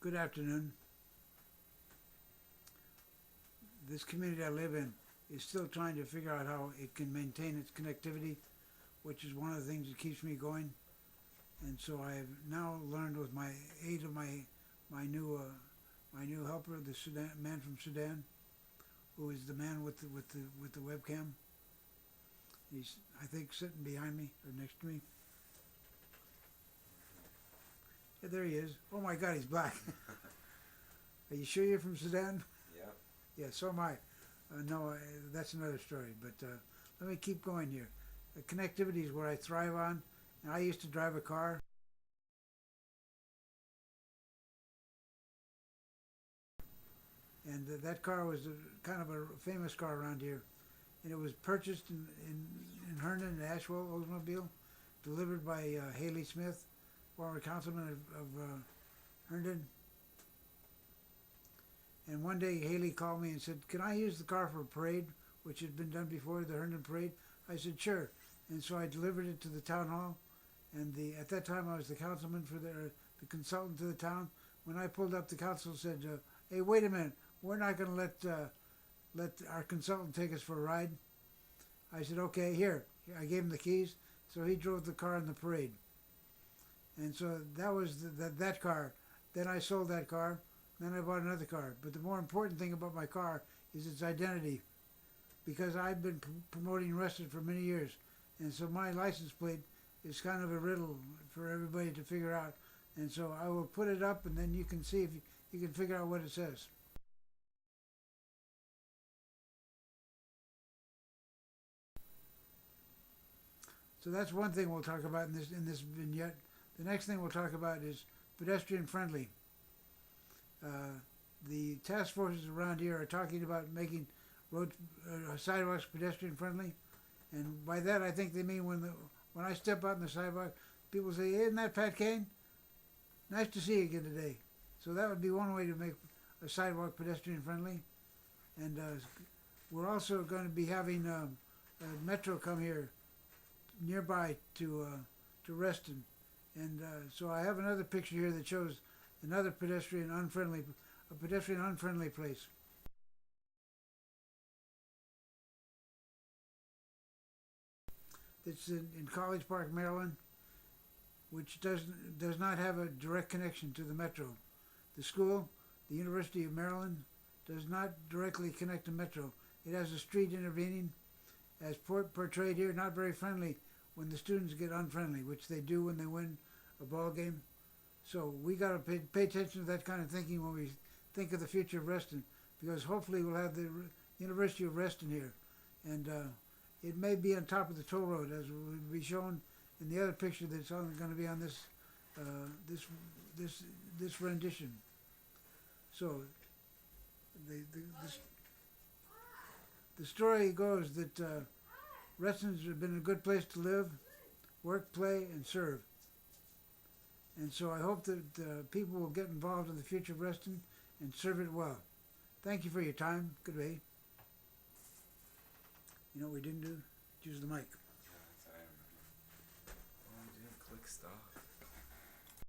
Good afternoon. This community I live in is still trying to figure out how it can maintain its connectivity, which is one of the things that keeps me going. And so I have now learned with my aid of my new helper, the Sudan man from Sudan, who is the man with the webcam. He's, I think, sitting behind me or next to me. Yeah, there he is. Oh my God, he's black. Are you sure you're from Sudan? Yep. Yeah, so am I. No, that's another story. But let me keep going here. Connectivity is what I thrive on. And I used to drive a car, and that car was kind of a famous car around here. And it was purchased in Herndon, in Asheville, Oldsmobile, delivered by Haley Smith, former councilman of Herndon. And one day Haley called me and said, "Can I use the car for a parade, which had been done before, the Herndon parade?" I said, "Sure." And so I delivered it to the town hall. And at that time I was the councilman for the consultant to the town. When I pulled up, the council said, "Hey, wait a minute. We're not going to let our consultant take us for a ride." I said, "Okay, here." I gave him the keys. So he drove the car in the parade. And so that was that car. Then I sold that car. Then I bought another car. But the more important thing about my car is its identity, because I've been promoting Reston for many years. And so my license plate is kind of a riddle for everybody to figure out. And so I will put it up, and then you can see if you can figure out what it says. So that's one thing we'll talk about in this vignette. The next thing we'll talk about is pedestrian friendly. Uh, the task forces around here are talking about making road sidewalks pedestrian friendly, and by that I think they mean when I step out on the sidewalk, people say, "Isn't that Pat Kane? Nice to see you again today." So that would be one way to make a sidewalk pedestrian friendly. And we're also going to be having a metro come here nearby to Reston, and so I have another picture here that shows another a pedestrian unfriendly place. It's in College Park, Maryland, which does not have a direct connection to the metro. The school, the University of Maryland, does not directly connect to metro. It has a street intervening, as portrayed here, not very friendly when the students get unfriendly, which they do when they win a ball game. So we got to pay attention to that kind of thinking when we think of the future of Reston, because hopefully we'll have the University of Reston here, and it may be on top of the toll road, as will be shown in the other picture that's going to be on uh, this this rendition. So the the, the, the story goes that Reston's been a good place to live, work, play, and serve. And so I hope that people will get involved in the future of Reston and serve it well. Thank you for your time. Good day. You know what we didn't do? Use the mic.